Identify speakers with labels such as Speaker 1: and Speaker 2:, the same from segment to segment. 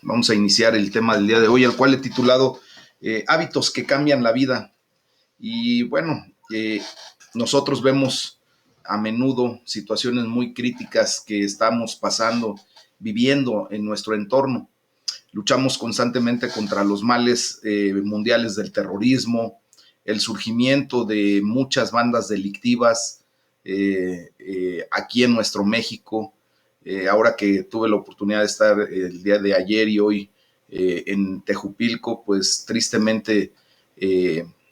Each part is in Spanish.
Speaker 1: Vamos a iniciar el tema del día de hoy, al cual he titulado Hábitos que cambian la vida. Y bueno, nosotros vemos a menudo situaciones muy críticas que estamos pasando, viviendo en nuestro entorno. Luchamos constantemente contra los males mundiales del terrorismo, el surgimiento de muchas bandas delictivas aquí en nuestro México. Ahora que tuve la oportunidad de estar el día de ayer y hoy en Tejupilco, pues tristemente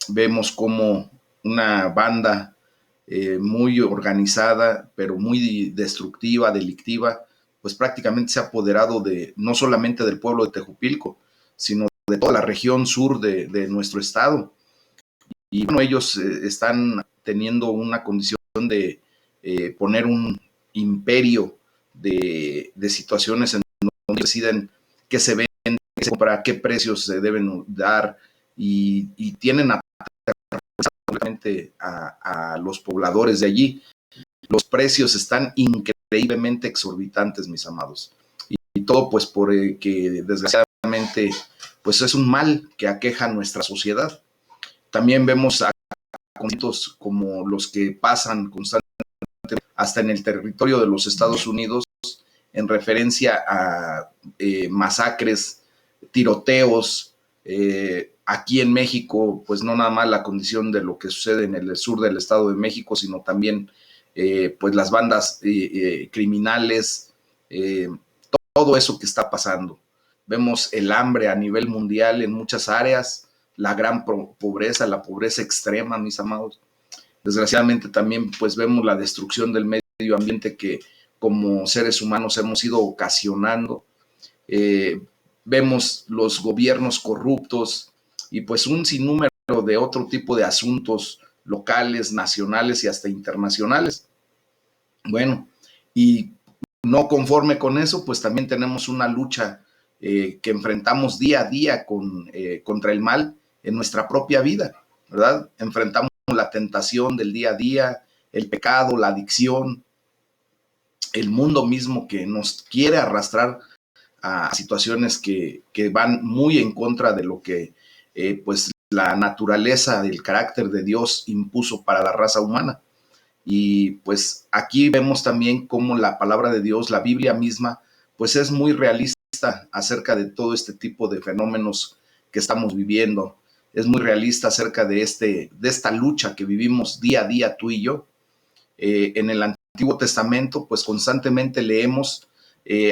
Speaker 1: vemos como una banda muy organizada, pero muy destructiva, delictiva, pues prácticamente se ha apoderado de no solamente del pueblo de Tejupilco, sino de toda la región sur de nuestro estado. Y bueno, ellos están teniendo una condición de poner un imperio de situaciones en donde deciden qué se vende, qué se compra, qué precios se deben dar y tienen a los pobladores de allí. Los precios están increíblemente exorbitantes, mis amados. Y todo pues porque desgraciadamente pues es un mal que aqueja a nuestra sociedad. También vemos conflictos como los que pasan constantemente hasta en el territorio de los Estados Unidos en referencia a masacres, tiroteos. Aquí en México, pues no nada más la condición de lo que sucede en el sur del Estado de México, sino también pues las bandas criminales, todo eso que está pasando. Vemos el hambre a nivel mundial en muchas áreas, la gran pobreza, la pobreza extrema, mis amados. Desgraciadamente también pues vemos la destrucción del medio ambiente que como seres humanos hemos ido ocasionando. Vemos los gobiernos corruptos y pues un sinnúmero de otro tipo de asuntos locales, nacionales y hasta internacionales. Bueno, y no conforme con eso, pues también tenemos una lucha que enfrentamos día a día contra el mal en nuestra propia vida, ¿verdad? Enfrentamos la tentación del día a día, el pecado, la adicción, el mundo mismo que nos quiere arrastrar a situaciones que van muy en contra de lo que pues la naturaleza, el carácter de Dios impuso para la raza humana. Y pues aquí vemos también cómo la palabra de Dios, la Biblia misma, pues es muy realista acerca de todo este tipo de fenómenos que estamos viviendo. Es muy realista acerca de esta lucha que vivimos día a día tú y yo. En el Antiguo Testamento, pues constantemente leemos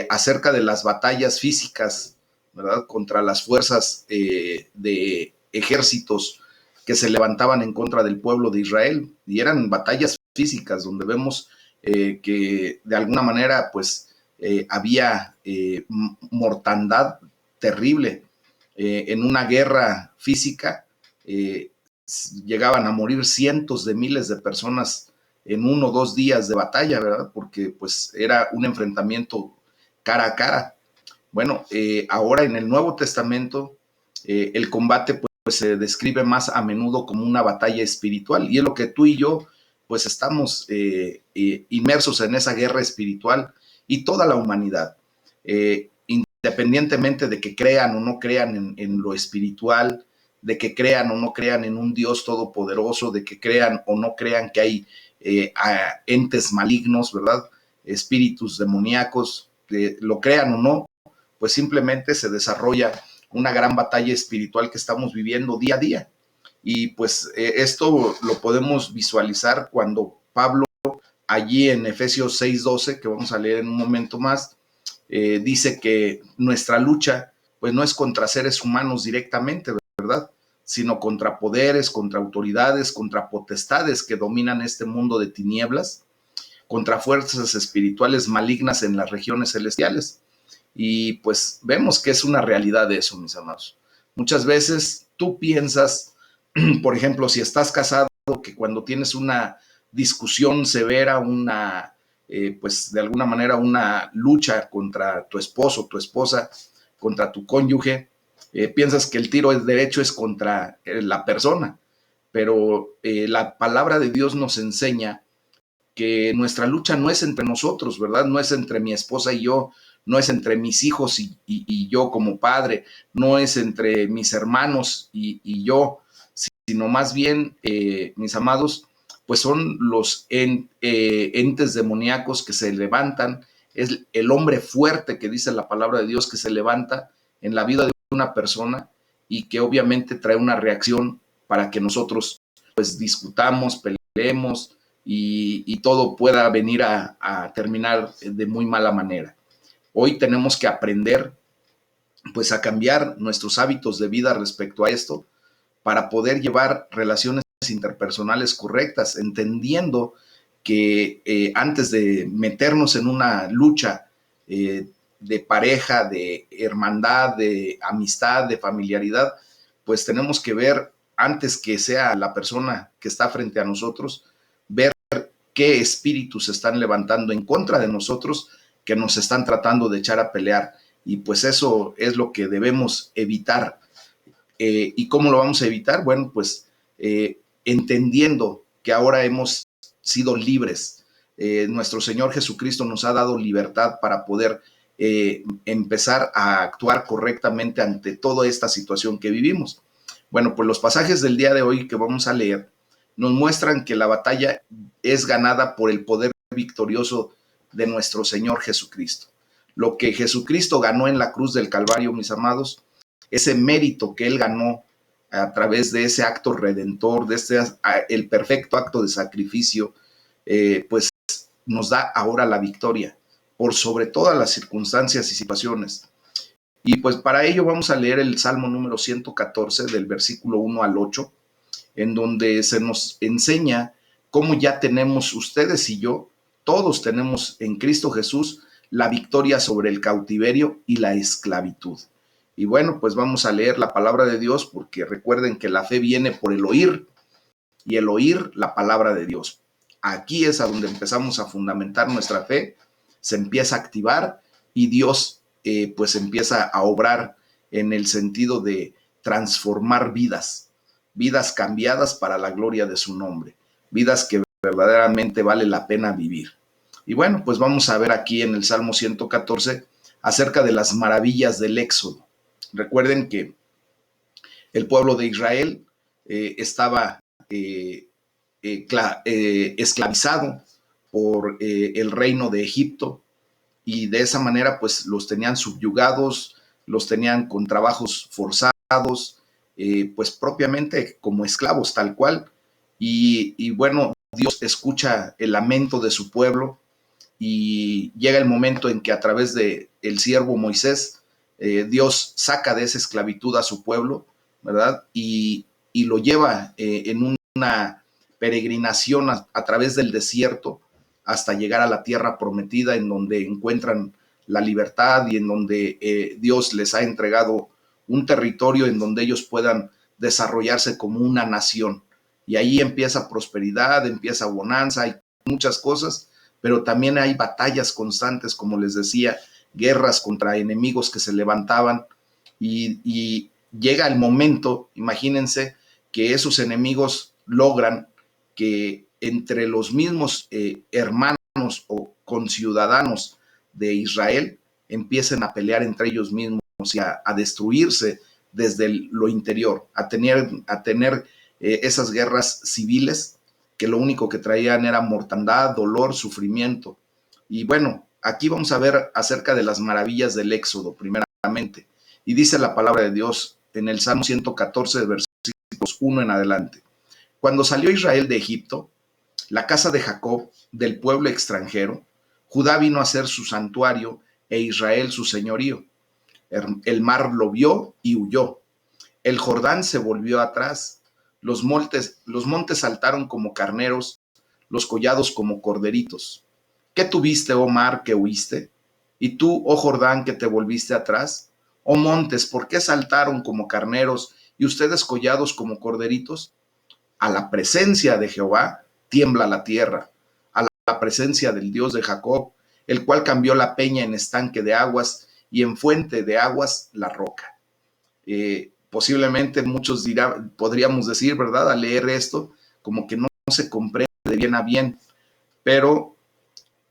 Speaker 1: acerca de las batallas físicas, ¿verdad? Contra las fuerzas de ejércitos que se levantaban en contra del pueblo de Israel. Y eran batallas físicas donde vemos que de alguna manera, pues, había mortandad terrible. En una guerra física llegaban a morir cientos de miles de personas en 1 o 2 días de batalla, ¿verdad? Porque pues era un enfrentamiento cara a cara. Bueno, ahora en el Nuevo Testamento el combate pues se describe más a menudo como una batalla espiritual y es lo que tú y yo pues estamos inmersos en esa guerra espiritual y toda la humanidad. Independientemente de que crean o no crean en lo espiritual, de que crean o no crean en un Dios todopoderoso, de que crean o no crean que hay entes malignos, ¿verdad? Espíritus demoníacos, lo crean o no, pues simplemente se desarrolla una gran batalla espiritual que estamos viviendo día a día. Y pues esto lo podemos visualizar cuando Pablo, allí en Efesios 6:12, que vamos a leer en un momento más, dice que nuestra lucha pues no es contra seres humanos directamente, ¿verdad? Sino contra poderes, contra autoridades, contra potestades que dominan este mundo de tinieblas, contra fuerzas espirituales malignas en las regiones celestiales. Y pues vemos que es una realidad de eso, mis amados. Muchas veces tú piensas, por ejemplo, si estás casado, que cuando tienes una discusión severa, pues de alguna manera una lucha contra tu esposo, tu esposa, contra tu cónyuge, piensas que el tiro es derecho es contra la persona, pero la palabra de Dios nos enseña que nuestra lucha no es entre nosotros, ¿verdad? No es entre mi esposa y yo, no es entre mis hijos y yo como padre, no es entre mis hermanos y yo, sino más bien, mis amados, pues son los entes demoníacos que se levantan, es el hombre fuerte que dice la palabra de Dios que se levanta en la vida de una persona y que obviamente trae una reacción para que nosotros pues discutamos, peleemos y todo pueda venir a terminar de muy mala manera. Hoy tenemos que aprender pues a cambiar nuestros hábitos de vida respecto a esto para poder llevar relaciones interpersonales correctas, entendiendo que antes de meternos en una lucha de pareja, de hermandad, de amistad, de familiaridad, pues tenemos que ver, antes que sea la persona que está frente a nosotros, ver qué espíritus se están levantando en contra de nosotros, que nos están tratando de echar a pelear. Y pues eso es lo que debemos evitar. ¿Y cómo lo vamos a evitar? Bueno, pues entendiendo que ahora hemos sido libres. Nuestro Señor Jesucristo nos ha dado libertad para poder empezar a actuar correctamente ante toda esta situación que vivimos. Bueno, pues los pasajes del día de hoy que vamos a leer nos muestran que la batalla es ganada por el poder victorioso de nuestro Señor Jesucristo. Lo que Jesucristo ganó en la cruz del Calvario, mis amados, ese mérito que Él ganó a través de ese acto redentor, de el perfecto acto de sacrificio, pues nos da ahora la victoria por sobre todas las circunstancias y situaciones. Y pues para ello vamos a leer el Salmo número 114 del versículo 1 al 8, en donde se nos enseña cómo ya tenemos ustedes y yo, todos tenemos en Cristo Jesús la victoria sobre el cautiverio y la esclavitud. Y bueno, pues vamos a leer la palabra de Dios, porque recuerden que la fe viene por el oír y el oír la palabra de Dios. Aquí es a donde empezamos a fundamentar nuestra fe, se empieza a activar y Dios pues empieza a obrar en el sentido de transformar vidas, vidas cambiadas para la gloria de su nombre, vidas que verdaderamente vale la pena vivir. Y bueno, pues vamos a ver aquí en el Salmo 114 acerca de las maravillas del Éxodo. Recuerden que el pueblo de Israel estaba esclavizado por el reino de Egipto y de esa manera pues los tenían subyugados, los tenían con trabajos forzados, pues propiamente como esclavos tal cual. Y bueno, Dios escucha el lamento de su pueblo y llega el momento en que a través de el siervo Moisés, Dios saca de esa esclavitud a su pueblo, ¿verdad? Y lo lleva en una peregrinación a través del desierto hasta llegar a la tierra prometida, en donde encuentran la libertad y en donde Dios les ha entregado un territorio en donde ellos puedan desarrollarse como una nación. Y ahí empieza prosperidad, empieza bonanza, hay muchas cosas, pero también hay batallas constantes, como les decía, guerras contra enemigos que se levantaban y llega el momento, imagínense, que esos enemigos logran que entre los mismos hermanos o conciudadanos de Israel empiecen a pelear entre ellos mismos y a destruirse desde lo interior, a tener esas guerras civiles que lo único que traían era mortandad, dolor, sufrimiento. Y bueno, aquí vamos a ver acerca de las maravillas del Éxodo, primeramente. Y dice la palabra de Dios en el Salmo 114, versículos 1 en adelante. Cuando salió Israel de Egipto, la casa de Jacob, del pueblo extranjero, Judá vino a ser su santuario e Israel su señorío. El mar lo vio y huyó. El Jordán se volvió atrás. Los montes saltaron como carneros, los collados como corderitos. ¿Qué tuviste, oh mar, que huiste? ¿Y tú, oh Jordán, que te volviste atrás? Oh montes, ¿por qué saltaron como carneros y ustedes collados como corderitos? A la presencia de Jehová tiembla la tierra, a la presencia del Dios de Jacob, el cual cambió la peña en estanque de aguas y en fuente de aguas la roca. Posiblemente muchos podríamos decir, ¿verdad? Al leer esto, como que no se comprende de bien a bien, pero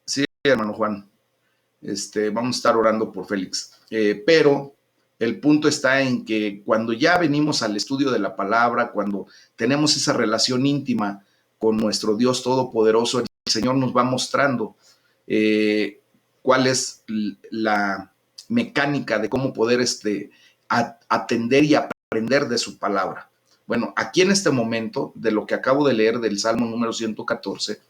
Speaker 1: sí, hermano Juan, Vamos a estar orando por Félix. Pero el punto está en que cuando ya venimos al estudio de la palabra, cuando tenemos esa relación íntima con nuestro Dios Todopoderoso, el Señor nos va mostrando cuál es la mecánica de cómo poder atender y aprender de su palabra. Bueno, aquí en este momento, de lo que acabo de leer del Salmo número 114,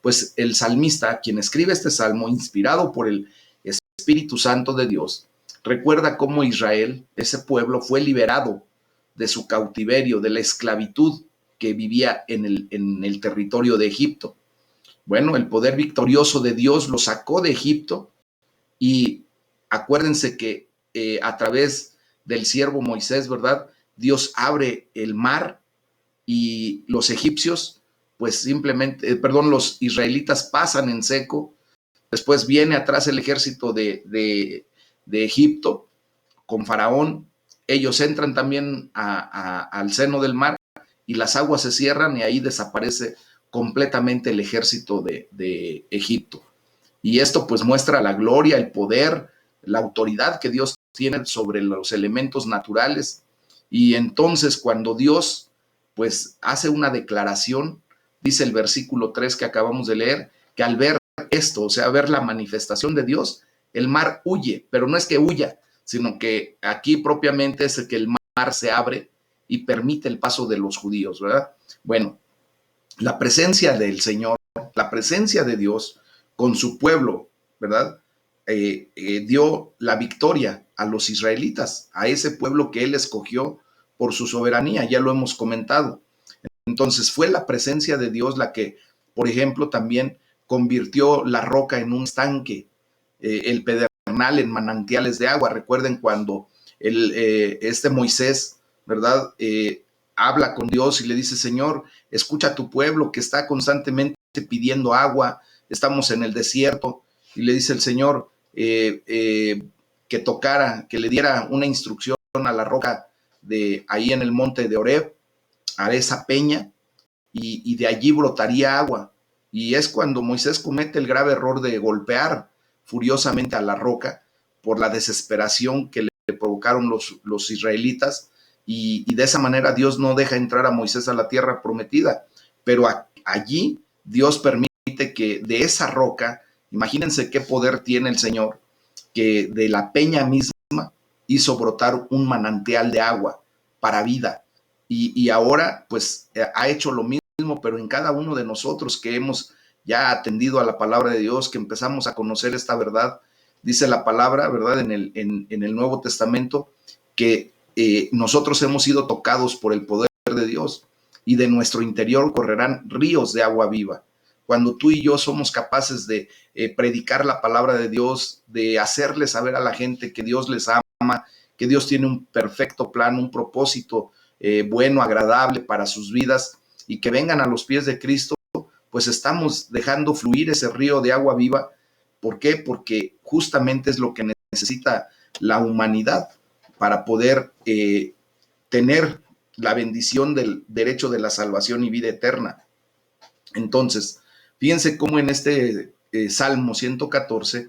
Speaker 1: pues el salmista, quien escribe este salmo, inspirado por el Espíritu Santo de Dios, recuerda cómo Israel, ese pueblo, fue liberado de su cautiverio, de la esclavitud que vivía en el territorio de Egipto. Bueno, el poder victorioso de Dios lo sacó de Egipto y acuérdense que a través del siervo Moisés, ¿verdad? Dios abre el mar y los egipcios, pues simplemente, los israelitas pasan en seco. Después viene atrás el ejército de Egipto con Faraón. Ellos entran también al seno del mar y las aguas se cierran y ahí desaparece completamente el ejército de Egipto. Y esto pues muestra la gloria, el poder, la autoridad que Dios tiene sobre los elementos naturales. Y entonces cuando Dios pues hace una declaración, dice el versículo 3 que acabamos de leer, que al ver esto, o sea, ver la manifestación de Dios, el mar huye, pero no es que huya, sino que aquí propiamente es que el mar se abre y permite el paso de los judíos, ¿verdad? Bueno, la presencia del Señor, la presencia de Dios con su pueblo, ¿verdad? Dio la victoria a los israelitas, a ese pueblo que él escogió por su soberanía, ya lo hemos comentado. Entonces fue la presencia de Dios la que, por ejemplo, también convirtió la roca en un estanque, el pedernal en manantiales de agua. Recuerden cuando Moisés, ¿verdad? Habla con Dios y le dice, Señor, escucha a tu pueblo que está constantemente pidiendo agua, estamos en el desierto, y le dice el Señor que tocara, que le diera una instrucción a la roca de ahí en el monte de Horeb, a esa peña, y de allí brotaría agua. Y es cuando Moisés comete el grave error de golpear furiosamente a la roca por la desesperación que le provocaron los israelitas, y de esa manera Dios no deja entrar a Moisés a la tierra prometida, pero allí Dios permite que de esa roca, imagínense qué poder tiene el Señor, que de la peña misma hizo brotar un manantial de agua para vida. Y ahora pues ha hecho lo mismo, pero en cada uno de nosotros que hemos ya atendido a la palabra de Dios, que empezamos a conocer esta verdad. Dice la palabra, ¿verdad? En el Nuevo Testamento, que nosotros hemos sido tocados por el poder de Dios y de nuestro interior correrán ríos de agua viva. Cuando tú y yo somos capaces de predicar la palabra de Dios, de hacerle saber a la gente que Dios les ama, que Dios tiene un perfecto plan, un propósito bueno, agradable para sus vidas, y que vengan a los pies de Cristo, pues estamos dejando fluir ese río de agua viva. ¿Por qué? Porque justamente es lo que necesita la humanidad para poder tener la bendición del derecho de la salvación y vida eterna. Entonces, fíjense cómo en este Salmo 114,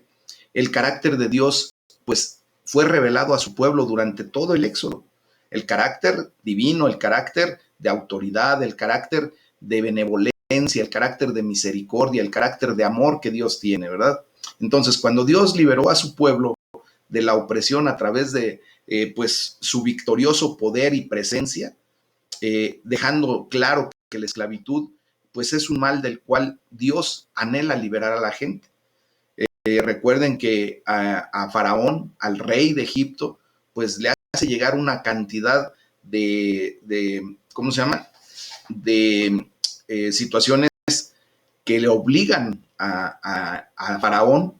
Speaker 1: el carácter de Dios, pues, fue revelado a su pueblo durante todo el Éxodo. El carácter divino, el carácter de autoridad, el carácter de benevolencia, el carácter de misericordia, el carácter de amor que Dios tiene, ¿verdad? Entonces, cuando Dios liberó a su pueblo de la opresión a través de pues su victorioso poder y presencia, dejando claro que la esclavitud pues es un mal del cual Dios anhela liberar a la gente. Recuerden que a Faraón, al rey de Egipto, pues le hace llegar una cantidad ¿cómo se llama? De situaciones que le obligan a Faraón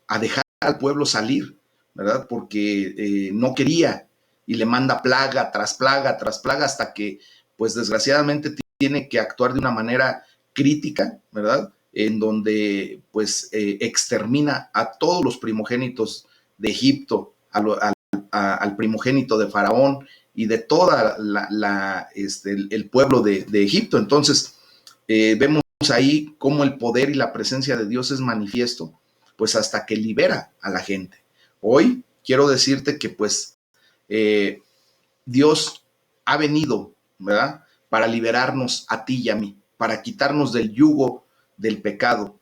Speaker 1: a dejar al pueblo salir, ¿verdad? Porque no quería, y le manda plaga tras plaga tras plaga hasta que, pues desgraciadamente, tiene que actuar de una manera crítica, ¿verdad? En donde, pues, extermina a todos los primogénitos de Egipto, al primogénito de Faraón y de toda el pueblo de Egipto. Entonces, vemos ahí cómo el poder y la presencia de Dios es manifiesto, pues hasta que libera a la gente. Hoy quiero decirte que pues Dios ha venido, ¿verdad?, para liberarnos a ti y a mí, para quitarnos del yugo del pecado,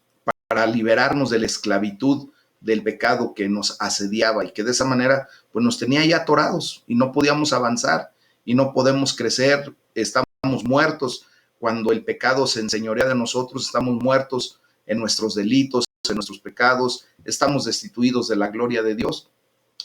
Speaker 1: para liberarnos de la esclavitud del pecado que nos asediaba y que de esa manera pues nos tenía ya atorados y no podíamos avanzar y no podemos crecer, estamos muertos cuando el pecado se enseñorea de nosotros, estamos muertos en nuestros delitos, en nuestros pecados, estamos destituidos de la gloria de Dios.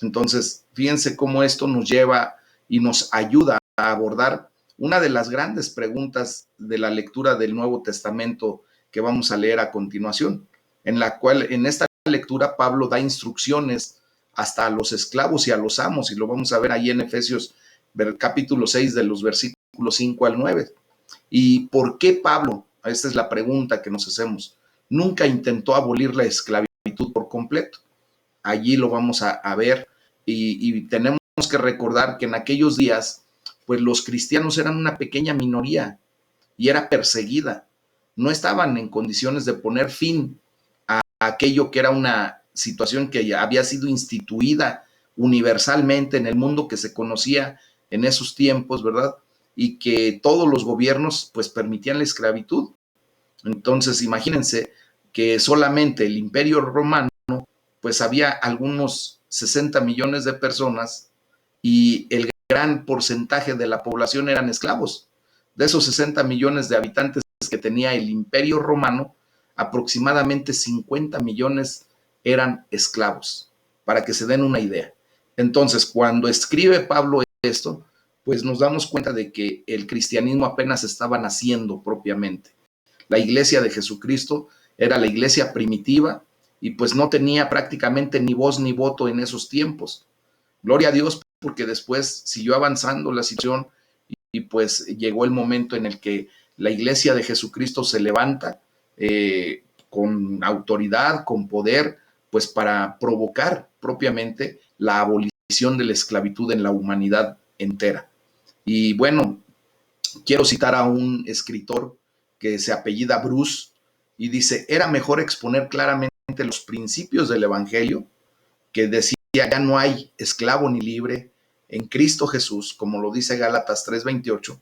Speaker 1: Entonces, fíjense cómo esto nos lleva y nos ayuda a abordar una de las grandes preguntas de la lectura del Nuevo Testamento que vamos a leer a continuación, en la cual en esta lectura Pablo da instrucciones hasta a los esclavos y a los amos, y lo vamos a ver ahí en Efesios capítulo 6 de los versículos 5 al 9. ¿Y por qué Pablo? Esta es la pregunta que nos hacemos. Nunca intentó abolir la esclavitud por completo. Allí lo vamos a ver y tenemos que recordar que en aquellos días, pues los cristianos eran una pequeña minoría y era perseguida. No estaban en condiciones de poner fin a aquello que era una situación que ya había sido instituida universalmente en el mundo que se conocía en esos tiempos, ¿verdad? Y que todos los gobiernos pues permitían la esclavitud. Entonces, imagínense que solamente el Imperio Romano pues había algunos 60 millones de personas y el gran porcentaje de la población eran esclavos. De esos 60 millones de habitantes que tenía el Imperio Romano, aproximadamente 50 millones eran esclavos, para que se den una idea. Entonces, cuando escribe Pablo esto, pues nos damos cuenta de que el cristianismo apenas estaba naciendo propiamente. La iglesia de Jesucristo era la iglesia primitiva y pues no tenía prácticamente ni voz ni voto en esos tiempos. Gloria a Dios porque después siguió avanzando la situación y pues llegó el momento en el que la iglesia de Jesucristo se levanta con autoridad, con poder, pues para provocar propiamente la abolición de la esclavitud en la humanidad entera. Y bueno, quiero citar a un escritor que se apellida Bruce y dice, era mejor exponer claramente los principios del Evangelio, que decía, ya no hay esclavo ni libre en Cristo Jesús, como lo dice Gálatas 3:28,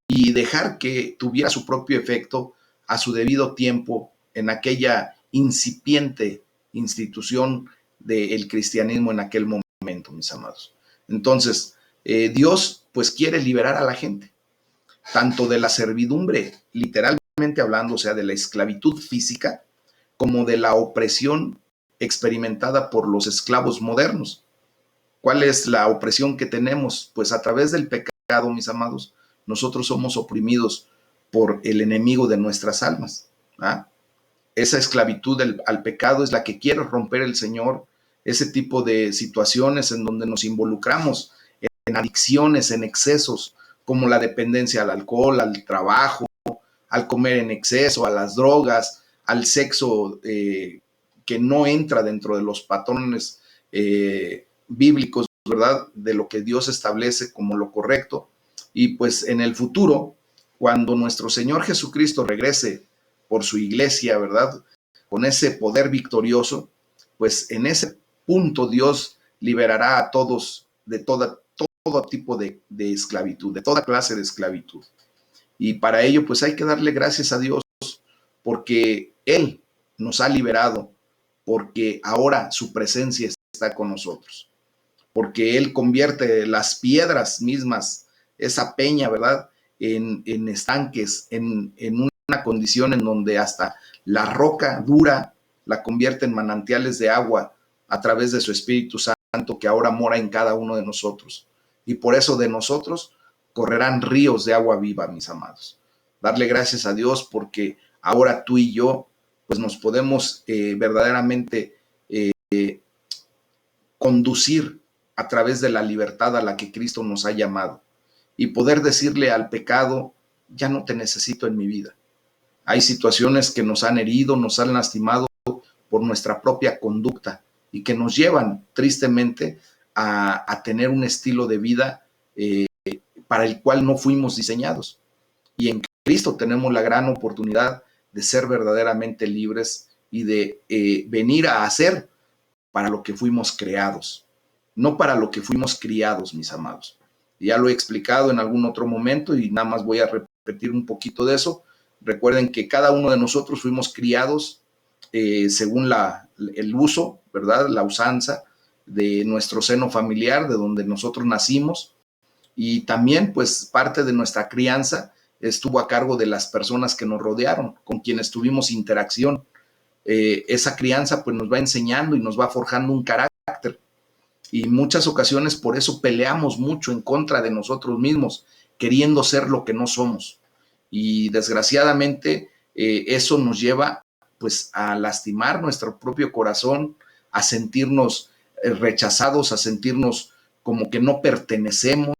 Speaker 1: y dejar que tuviera su propio efecto a su debido tiempo en aquella incipiente institución del cristianismo en aquel momento, mis amados. Entonces, Dios pues quiere liberar a la gente, tanto de la servidumbre, literalmente hablando, o sea, de la esclavitud física, como de la opresión experimentada por los esclavos modernos. ¿Cuál es la opresión que tenemos? Pues a través del pecado, mis amados, nosotros somos oprimidos por el enemigo de nuestras almas. ¿Ah? Esa esclavitud al pecado es la que quiere romper el Señor, ese tipo de situaciones en donde nos involucramos en adicciones, en excesos, como la dependencia al alcohol, al trabajo, al comer en exceso, a las drogas, al sexo que no entra dentro de los patrones bíblicos, ¿verdad? De lo que Dios establece como lo correcto. Y pues en el futuro, cuando nuestro Señor Jesucristo regrese por su iglesia, ¿verdad? Con ese poder victorioso, pues en ese punto Dios liberará a todos de todo tipo de esclavitud, de toda clase de esclavitud. Y para ello, pues hay que darle gracias a Dios porque Él nos ha liberado, porque ahora su presencia está con nosotros, porque Él convierte las piedras mismas, esa peña, ¿verdad?, en estanques, en una condición en donde hasta la roca dura la convierte en manantiales de agua a través de su Espíritu Santo que ahora mora en cada uno de nosotros. Y por eso de nosotros correrán ríos de agua viva, mis amados. Darle gracias a Dios porque ahora tú y yo pues nos podemos verdaderamente conducir a través de la libertad a la que Cristo nos ha llamado y poder decirle al pecado, ya no te necesito en mi vida. Hay situaciones que nos han herido, nos han lastimado por nuestra propia conducta y que nos llevan tristemente a tener un estilo de vida para el cual no fuimos diseñados. Y en Cristo tenemos la gran oportunidad de ser verdaderamente libres y de venir a hacer para lo que fuimos creados, no para lo que fuimos criados, mis amados. Ya lo he explicado en algún otro momento y nada más voy a repetir un poquito de eso. Recuerden que cada uno de nosotros fuimos criados según el uso, ¿verdad? La usanza de nuestro seno familiar, de donde nosotros nacimos, y también pues parte de nuestra crianza estuvo a cargo de las personas que nos rodearon, con quienes tuvimos interacción. Esa crianza pues nos va enseñando y nos va forjando un carácter, y muchas ocasiones por eso peleamos mucho en contra de nosotros mismos, queriendo ser lo que no somos, y desgraciadamente eso nos lleva pues a lastimar nuestro propio corazón, a sentirnos rechazados, a sentirnos como que no pertenecemos,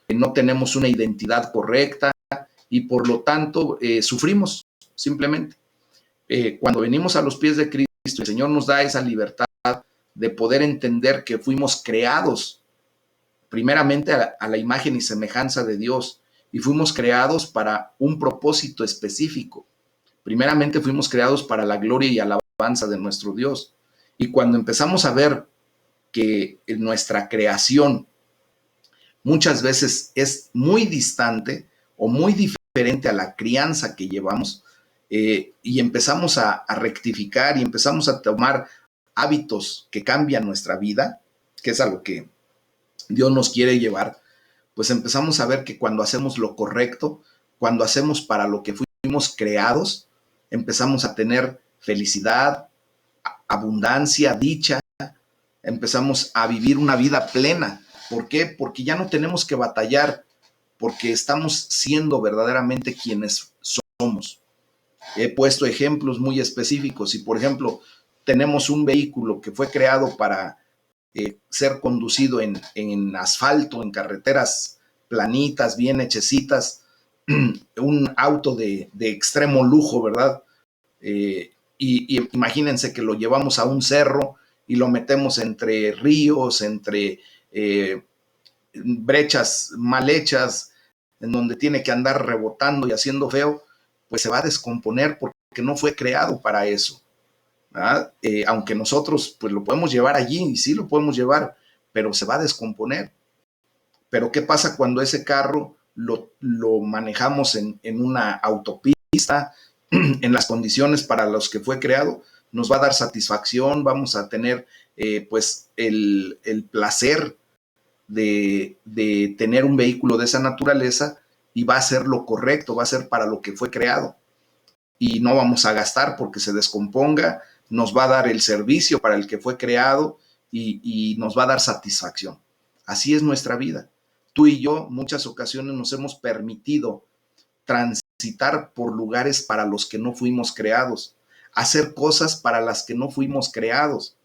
Speaker 1: que no tenemos una identidad correcta, y por lo tanto sufrimos simplemente. Cuando venimos a los pies de Cristo, el Señor nos da esa libertad de poder entender que fuimos creados primeramente a la imagen y semejanza de Dios, y fuimos creados para un propósito específico. Primeramente fuimos creados para la gloria y alabanza de nuestro Dios. Y cuando empezamos a ver que nuestra creación muchas veces es muy distante o muy diferente a la crianza que llevamos, y empezamos a rectificar y empezamos a tomar hábitos que cambian nuestra vida, que es a lo que Dios nos quiere llevar, pues empezamos a ver que cuando hacemos lo correcto, cuando hacemos para lo que fuimos creados, empezamos a tener felicidad, abundancia, dicha, empezamos a vivir una vida plena. ¿Por qué? Porque ya no tenemos que batallar, porque estamos siendo verdaderamente quienes somos. He puesto ejemplos muy específicos. Si, por ejemplo, tenemos un vehículo que fue creado para ser conducido en asfalto, en carreteras planitas, bien hechecitas, un auto de extremo lujo, ¿verdad? Y imagínense que lo llevamos a un cerro y lo metemos entre ríos, entre brechas mal hechas, en donde tiene que andar rebotando y haciendo feo, pues se va a descomponer porque no fue creado para eso. Aunque nosotros pues lo podemos llevar allí, y sí lo podemos llevar, pero se va a descomponer. Pero ¿qué pasa cuando ese carro lo manejamos en una autopista, en las condiciones para las que fue creado? Nos va a dar satisfacción, vamos a tener pues el placer de tener un vehículo de esa naturaleza, y va a ser lo correcto, va a ser para lo que fue creado, y no vamos a gastar porque se descomponga, nos va a dar el servicio para el que fue creado, y nos va a dar satisfacción. Así es nuestra vida. Tú y yo muchas ocasiones nos hemos permitido transitar por lugares para los que no fuimos creados, hacer cosas para las que no fuimos creados,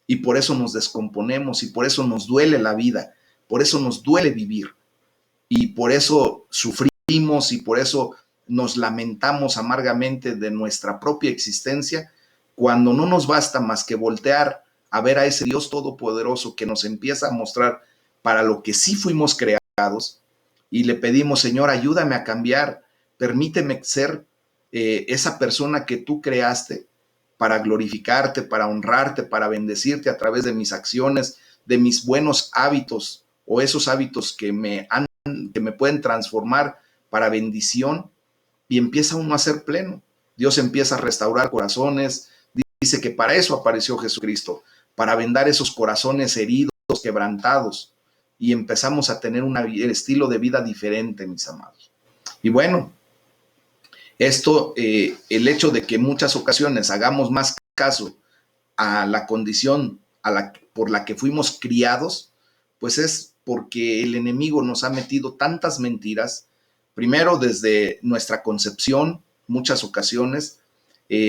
Speaker 1: y por eso nos descomponemos, y por eso nos duele la vida, por eso nos duele vivir, y por eso sufrimos, y por eso nos lamentamos amargamente de nuestra propia existencia, cuando no nos basta más que voltear a ver a ese Dios todopoderoso que nos empieza a mostrar para lo que sí fuimos creados, y le pedimos: Señor, ayúdame a cambiar, permíteme ser esa persona que tú creaste para glorificarte, para honrarte, para bendecirte a través de mis acciones, de mis buenos hábitos, o esos hábitos que me pueden transformar para bendición. Y empieza uno a ser pleno. Dios empieza a restaurar corazones. Dice que para eso apareció Jesucristo, para vendar esos corazones heridos, quebrantados, y empezamos a tener un estilo de vida diferente, mis amados. Y bueno, esto, el hecho de que en muchas ocasiones hagamos más caso a la condición por la que fuimos criados, pues es porque el enemigo nos ha metido tantas mentiras, primero desde nuestra concepción, muchas ocasiones,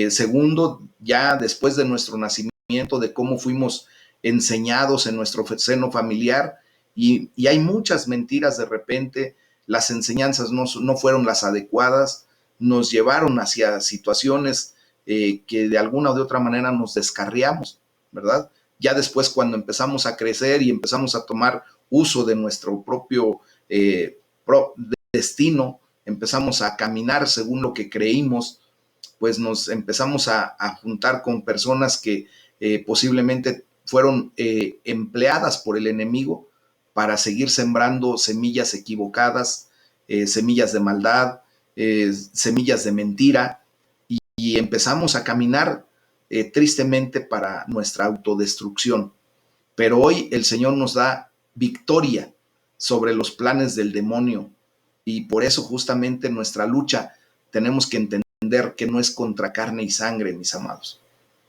Speaker 1: segundo, ya después de nuestro nacimiento, de cómo fuimos enseñados en nuestro seno familiar, y hay muchas mentiras de repente, las enseñanzas no fueron las adecuadas, nos llevaron hacia situaciones que de alguna o de otra manera nos descarriamos, ¿verdad? Ya después, cuando empezamos a crecer y empezamos a tomar uso de nuestro propio destino, empezamos a caminar según lo que creímos, pues nos empezamos a juntar con personas que posiblemente fueron empleadas por el enemigo para seguir sembrando semillas equivocadas, semillas de maldad, semillas de mentira, y empezamos a caminar tristemente para nuestra autodestrucción. Pero hoy el Señor nos da victoria sobre los planes del demonio, y por eso justamente nuestra lucha tenemos que entender que no es contra carne y sangre, mis amados,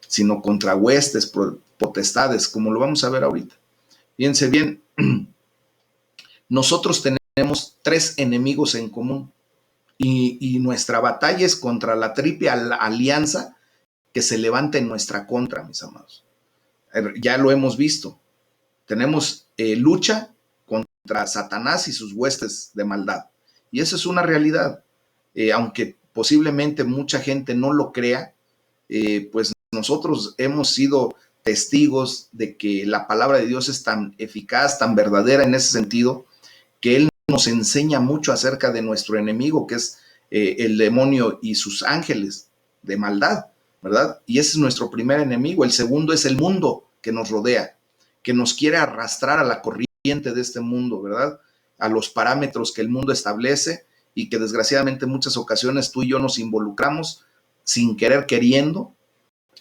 Speaker 1: sino contra huestes, potestades, como lo vamos a ver ahorita. Fíjense bien, nosotros tenemos 3 enemigos en común, y nuestra batalla es contra la triple alianza que se levanta en nuestra contra, mis amados. Ya lo hemos visto. Tenemos lucha contra Satanás y sus huestes de maldad. Y eso es una realidad. Aunque posiblemente mucha gente no lo crea, pues nosotros hemos sido testigos de que la palabra de Dios es tan eficaz, tan verdadera en ese sentido, que Él nos enseña mucho acerca de nuestro enemigo, que es el demonio y sus ángeles de maldad, ¿verdad? Y ese es nuestro primer enemigo. El segundo es el mundo que nos rodea, que nos quiere arrastrar a la corriente de este mundo, ¿verdad? A los parámetros que el mundo establece, y que desgraciadamente en muchas ocasiones tú y yo nos involucramos sin querer queriendo,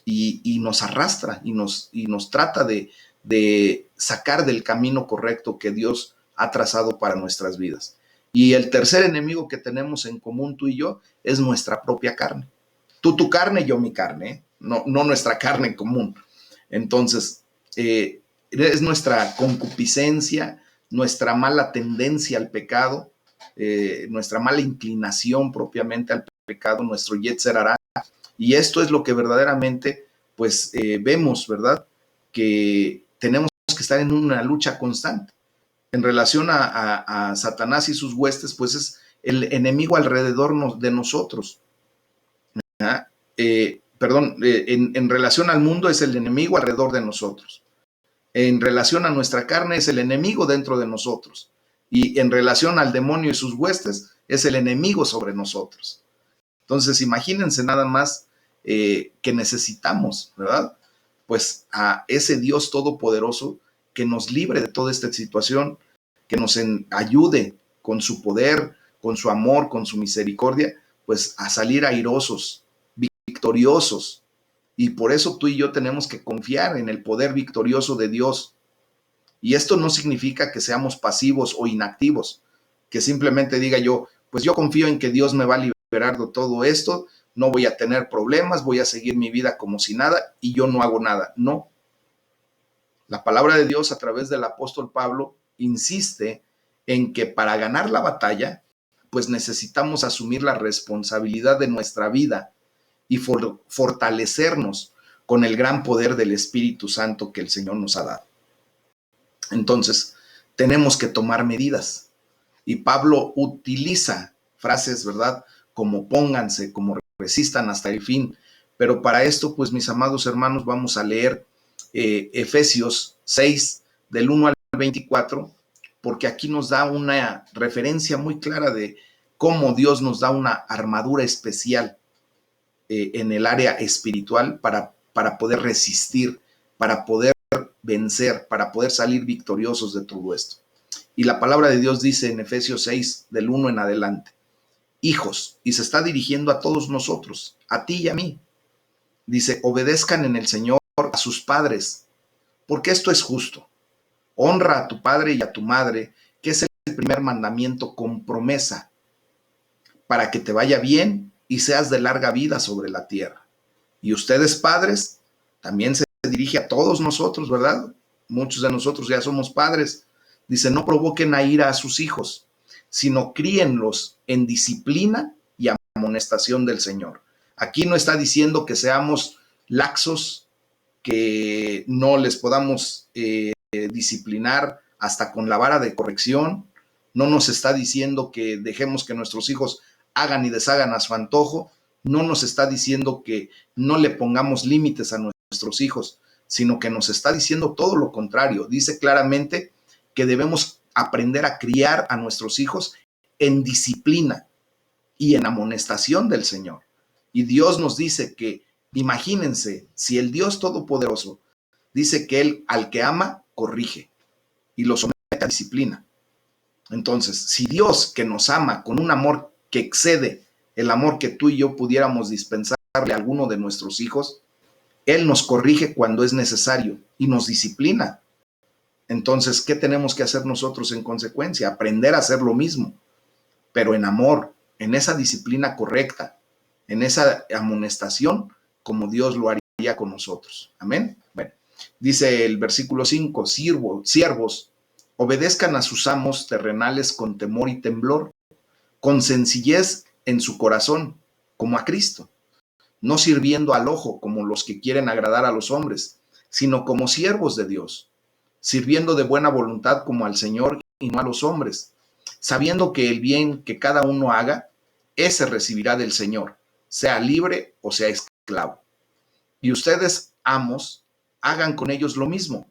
Speaker 1: y nos arrastra y nos trata de sacar del camino correcto que Dios ha trazado para nuestras vidas. Y el tercer enemigo que tenemos en común tú y yo es nuestra propia carne. Tú tu carne, yo mi carne, ¿eh? No nuestra carne en común. Entonces, es nuestra concupiscencia, nuestra mala tendencia al pecado, nuestra mala inclinación propiamente al pecado, nuestro yetzer hará. Y esto es lo que verdaderamente, pues, vemos, ¿verdad? Que tenemos que estar en una lucha constante. En relación a Satanás y sus huestes, pues es el enemigo alrededor de nosotros. En relación al mundo es el enemigo alrededor de nosotros. En relación a nuestra carne es el enemigo dentro de nosotros. Y en relación al demonio y sus huestes es el enemigo sobre nosotros. Entonces, imagínense nada más que necesitamos, ¿verdad? Pues a ese Dios todopoderoso que nos libre de toda esta situación, que nos ayude con su poder, con su amor, con su misericordia, pues a salir airosos, victoriosos. Y por eso tú y yo tenemos que confiar en el poder victorioso de Dios. Y esto no significa que seamos pasivos o inactivos, que simplemente diga yo, pues yo confío en que Dios me va a liberar de todo esto, no voy a tener problemas, voy a seguir mi vida como si nada y yo no hago nada. No. La palabra de Dios a través del apóstol Pablo insiste en que para ganar la batalla, pues necesitamos asumir la responsabilidad de nuestra vida y fortalecernos con el gran poder del Espíritu Santo que el Señor nos ha dado. Entonces, tenemos que tomar medidas. Y Pablo utiliza frases, ¿verdad? Como pónganse, como resistan hasta el fin. Pero para esto, pues mis amados hermanos, vamos a leer Efesios 6, del 1 al 24, porque aquí nos da una referencia muy clara de cómo Dios nos da una armadura especial en el área espiritual para poder resistir, para poder vencer, para poder salir victoriosos de todo esto. Y la palabra de Dios dice en Efesios 6, del 1 en adelante, hijos, y se está dirigiendo a todos nosotros, a ti y a mí. Dice, obedezcan en el Señor a sus padres, porque esto es justo. Honra a tu padre y a tu madre, que es el primer mandamiento con promesa, para que te vaya bien y seas de larga vida sobre la tierra. Y ustedes, padres, también se dirige a todos nosotros, ¿verdad? Muchos de nosotros ya somos padres. Dice, no provoquen a ira a sus hijos, sino críenlos en disciplina y amonestación del Señor. Aquí no está diciendo que seamos laxos, que no les podamos disciplinar hasta con la vara de corrección. No nos está diciendo que dejemos que nuestros hijos hagan y deshagan a su antojo. No nos está diciendo que no le pongamos límites a nuestros hijos, sino que nos está diciendo todo lo contrario. Dice claramente que debemos aprender a criar a nuestros hijos en disciplina y en amonestación del Señor. Y Dios nos dice que, imagínense, si el Dios Todopoderoso dice que Él al que ama, corrige y lo somete a disciplina. Entonces, si Dios que nos ama con un amor que excede el amor que tú y yo pudiéramos dispensarle a alguno de nuestros hijos, Él nos corrige cuando es necesario y nos disciplina. Entonces, ¿qué tenemos que hacer nosotros en consecuencia? Aprender a hacer lo mismo, pero en amor, en esa disciplina correcta, en esa amonestación, como Dios lo haría con nosotros. Amén. Bueno, dice el versículo 5, siervos, obedezcan a sus amos terrenales con temor y temblor, con sencillez en su corazón, como a Cristo, no sirviendo al ojo como los que quieren agradar a los hombres, sino como siervos de Dios, sirviendo de buena voluntad como al Señor y no a los hombres, sabiendo que el bien que cada uno haga, ese recibirá del Señor, sea libre o sea esclavo. Y ustedes, amos, hagan con ellos lo mismo,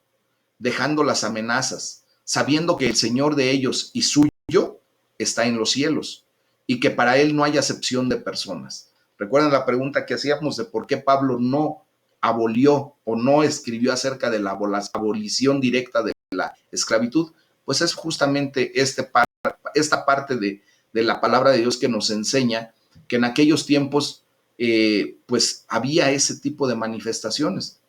Speaker 1: dejando las amenazas, sabiendo que el Señor de ellos y suyo está en los cielos, y que para Él no hay acepción de personas. ¿Recuerdan la pregunta que hacíamos de por qué Pablo no abolió o no escribió acerca de la abolición directa de la esclavitud? Pues es justamente esta parte de la palabra de Dios que nos enseña que en aquellos tiempos pues había ese tipo de manifestaciones.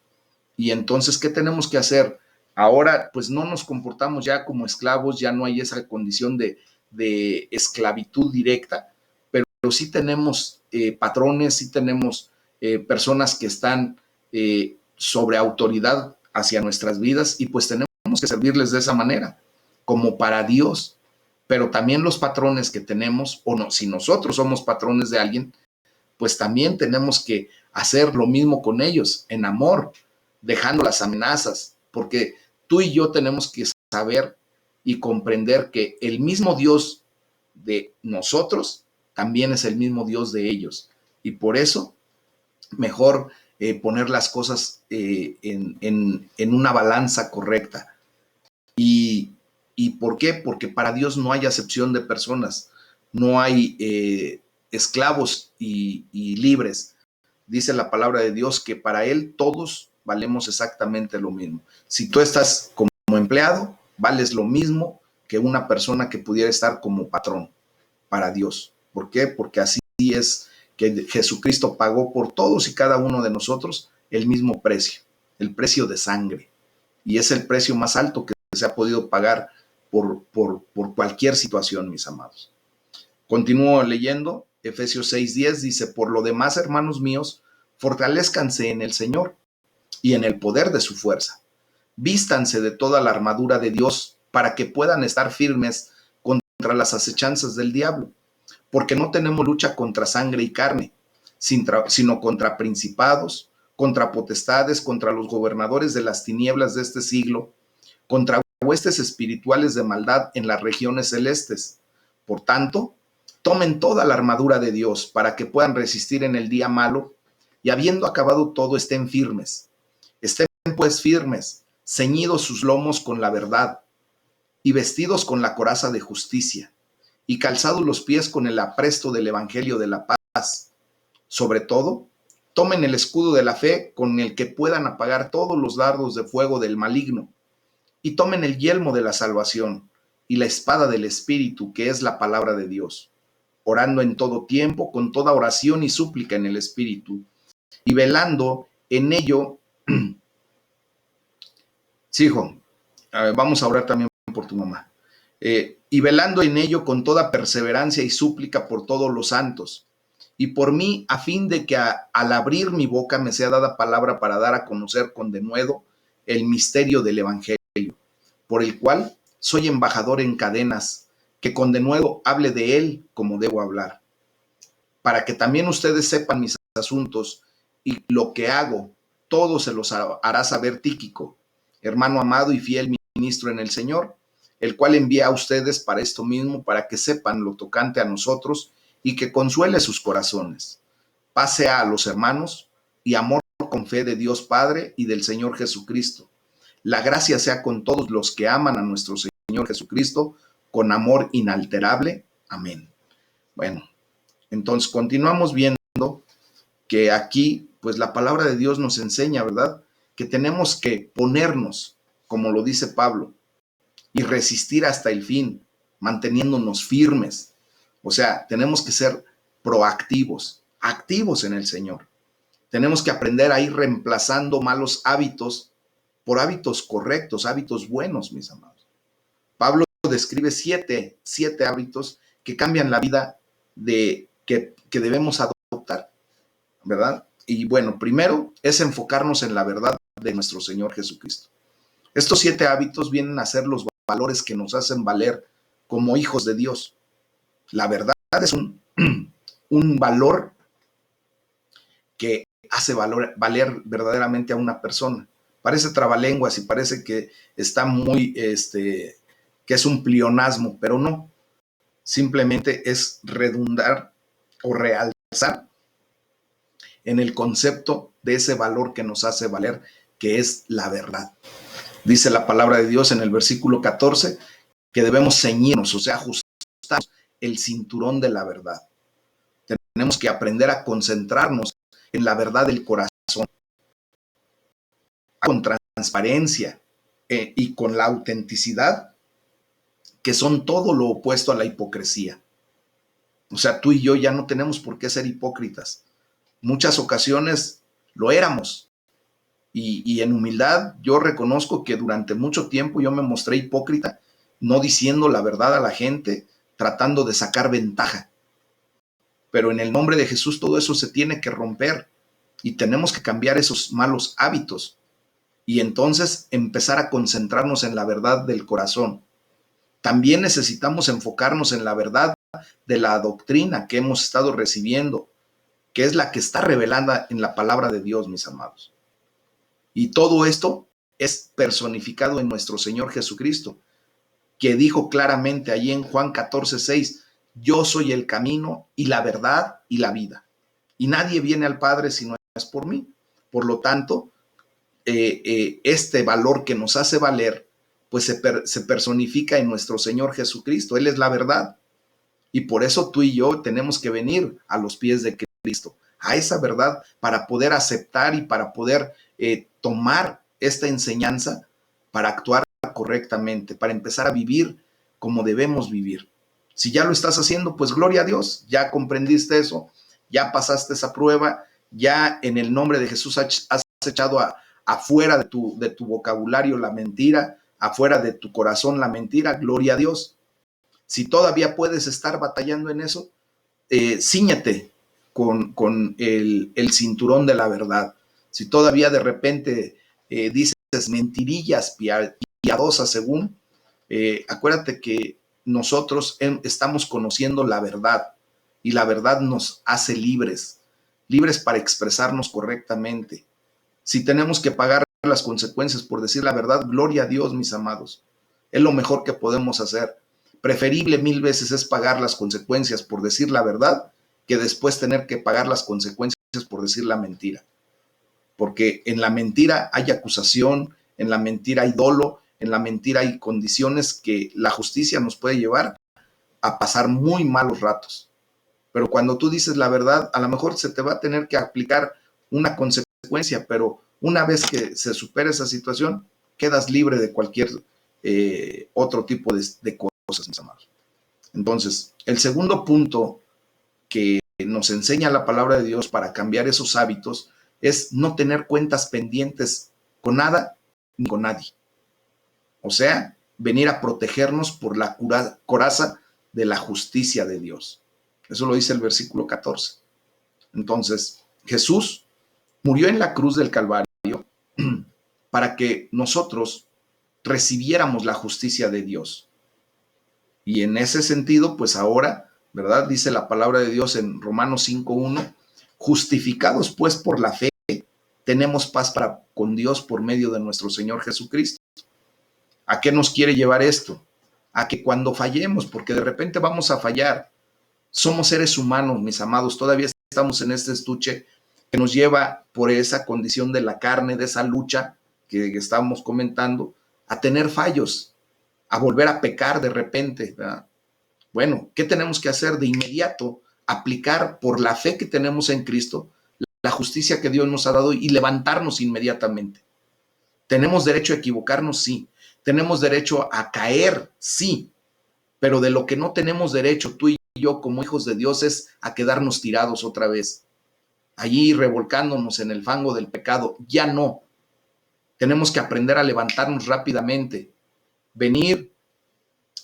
Speaker 1: Y entonces, ¿qué tenemos que hacer? Ahora, pues no nos comportamos ya como esclavos, ya no hay esa condición de esclavitud directa, pero sí tenemos patrones, sí tenemos personas que están sobre autoridad hacia nuestras vidas y pues tenemos que servirles de esa manera, como para Dios. Pero también los patrones que tenemos, o no, si nosotros somos patrones de alguien, pues también tenemos que hacer lo mismo con ellos, en amor, dejando las amenazas, porque tú y yo tenemos que saber y comprender que el mismo Dios de nosotros también es el mismo Dios de ellos. Y por eso, mejor poner las cosas en una balanza correcta. ¿Y por qué? Porque para Dios no hay acepción de personas, no hay esclavos y libres. Dice la palabra de Dios que para Él todos valemos exactamente lo mismo. Si tú estás como empleado, vales lo mismo que una persona que pudiera estar como patrón para Dios. ¿Por qué? Porque así es que Jesucristo pagó por todos y cada uno de nosotros el mismo precio, el precio de sangre. Y es el precio más alto que se ha podido pagar por cualquier situación, mis amados. Continúo leyendo, Efesios 6:10 dice, por lo demás, hermanos míos, fortalezcanse en el Señor y en el poder de su fuerza. Vístanse de toda la armadura de Dios para que puedan estar firmes contra las acechanzas del diablo, porque no tenemos lucha contra sangre y carne, sino contra principados, contra potestades, contra los gobernadores de las tinieblas de este siglo, contra huestes espirituales de maldad en las regiones celestes. Por tanto, tomen toda la armadura de Dios para que puedan resistir en el día malo y habiendo acabado todo estén firmes. Estén pues firmes, ceñidos sus lomos con la verdad y vestidos con la coraza de justicia y calzados los pies con el apresto del evangelio de la paz. Sobre todo, tomen el escudo de la fe con el que puedan apagar todos los dardos de fuego del maligno y tomen el yelmo de la salvación y la espada del Espíritu, que es la palabra de Dios, orando en todo tiempo, con toda oración y súplica en el Espíritu, y velando en ello. Sí, hijo, vamos a orar también por tu mamá. Y velando en ello con toda perseverancia y súplica por todos los santos, y por mí, a fin de que al abrir mi boca me sea dada palabra para dar a conocer con denuedo el misterio del Evangelio, por el cual soy embajador en cadenas, que con denuedo hable de él como debo hablar, para que también ustedes sepan mis asuntos y lo que hago, todo se los hará saber Tíquico, hermano amado y fiel ministro en el Señor, el cual envía a ustedes para esto mismo, para que sepan lo tocante a nosotros y que consuele sus corazones. Paz sea a los hermanos y amor con fe de Dios Padre y del Señor Jesucristo. La gracia sea con todos los que aman a nuestro Señor Jesucristo con amor inalterable. Amén. Bueno, entonces continuamos viendo que aquí, pues la palabra de Dios nos enseña, ¿verdad? Que tenemos que ponernos, como lo dice Pablo, y resistir hasta el fin, manteniéndonos firmes. O sea, tenemos que ser proactivos, activos en el Señor. Tenemos que aprender a ir reemplazando malos hábitos por hábitos correctos, hábitos buenos, mis amados. Pablo describe siete hábitos que cambian la vida que debemos adoptar, ¿verdad? Y bueno, primero es enfocarnos en la verdad de nuestro Señor Jesucristo. Estos 7 hábitos vienen a ser los valores que nos hacen valer como hijos de Dios. La verdad es un valor que hace valer verdaderamente a una persona. Parece trabalenguas y parece que está muy, que es un pleonasmo, pero no. Simplemente es redundar o realzar en el concepto de ese valor que nos hace valer, que es la verdad. Dice la palabra de Dios en el versículo 14 que debemos ceñirnos, o sea, ajustar el cinturón de la verdad. Tenemos que aprender a concentrarnos en la verdad del corazón, con transparencia y con la autenticidad, que son todo lo opuesto a la hipocresía. O sea, tú y yo ya no tenemos por qué ser hipócritas. Muchas ocasiones lo éramos. Y en humildad yo reconozco que durante mucho tiempo yo me mostré hipócrita, no diciendo la verdad a la gente, tratando de sacar ventaja. Pero en el nombre de Jesús todo eso se tiene que romper y tenemos que cambiar esos malos hábitos y entonces empezar a concentrarnos en la verdad del corazón. También necesitamos enfocarnos en la verdad de la doctrina que hemos estado recibiendo, que es la que está revelada en la palabra de Dios, mis amados. Y todo esto es personificado en nuestro Señor Jesucristo, que dijo claramente allí en Juan 14:6, yo soy el camino y la verdad y la vida. Y nadie viene al Padre si no es por mí. Por lo tanto, este valor que nos hace valer, pues se personifica en nuestro Señor Jesucristo. Él es la verdad. Y por eso tú y yo tenemos que venir a los pies de Cristo, a esa verdad, para poder aceptar y para poder tomar esta enseñanza, para actuar correctamente, para empezar a vivir como debemos vivir. Si ya lo estás haciendo, pues gloria a Dios, ya comprendiste eso, ya pasaste esa prueba, ya en el nombre de Jesús has echado afuera de tu vocabulario la mentira, afuera de tu corazón la mentira, gloria a Dios. Si todavía puedes estar batallando en eso, cíñete con el cinturón de la verdad. Si todavía de repente dices mentirillas piadosas según, acuérdate que nosotros estamos conociendo la verdad y la verdad nos hace libres, libres para expresarnos correctamente. Si tenemos que pagar las consecuencias por decir la verdad, gloria a Dios, mis amados. Es lo mejor que podemos hacer. Preferible 1000 veces es pagar las consecuencias por decir la verdad que después tener que pagar las consecuencias por decir la mentira. Porque en la mentira hay acusación, en la mentira hay dolo, en la mentira hay condiciones que la justicia nos puede llevar a pasar muy malos ratos. Pero cuando tú dices la verdad, a lo mejor se te va a tener que aplicar una consecuencia, pero una vez que se supere esa situación, quedas libre de cualquier otro tipo de cosas, mis amados. Entonces, el segundo punto que nos enseña la palabra de Dios para cambiar esos hábitos es no tener cuentas pendientes con nada ni con nadie. O sea, venir a protegernos por la coraza de la justicia de Dios. Eso lo dice el versículo 14. Entonces, Jesús murió en la cruz del Calvario para que nosotros recibiéramos la justicia de Dios. Y en ese sentido, pues ahora, ¿verdad? Dice la palabra de Dios en Romanos 5:1, justificados pues por la fe, tenemos paz con Dios por medio de nuestro Señor Jesucristo. ¿A qué nos quiere llevar esto? A que cuando fallemos, porque de repente vamos a fallar, somos seres humanos, mis amados, todavía estamos en este estuche que nos lleva por esa condición de la carne, de esa lucha que estamos comentando, a tener fallos, a volver a pecar de repente, ¿verdad? Bueno, ¿qué tenemos que hacer de inmediato? Aplicar por la fe que tenemos en Cristo la justicia que Dios nos ha dado y levantarnos inmediatamente. ¿Tenemos derecho a equivocarnos? Sí. ¿Tenemos derecho a caer? Sí. Pero de lo que no tenemos derecho, tú y yo como hijos de Dios, es a quedarnos tirados otra vez, allí revolcándonos en el fango del pecado. Ya no. Tenemos que aprender a levantarnos rápidamente, venir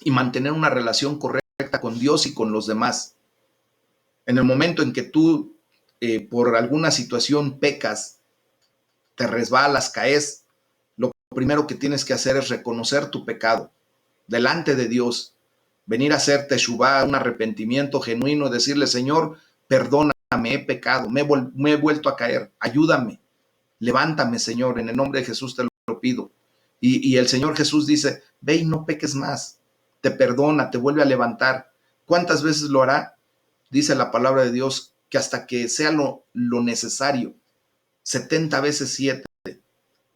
Speaker 1: y mantener una relación correcta con Dios y con los demás. En el momento en que tú, por alguna situación pecas, te resbalas, caes, lo primero que tienes que hacer es reconocer tu pecado delante de Dios, venir a hacer teshuvá, un arrepentimiento genuino, decirle, Señor, perdóname, he pecado, me he vuelto a caer, ayúdame, levántame, Señor, en el nombre de Jesús te lo pido. Y el Señor Jesús dice, ve y no peques más, te perdona, te vuelve a levantar. ¿Cuántas veces lo hará? Dice la palabra de Dios que hasta que sea lo necesario, 70 veces 7.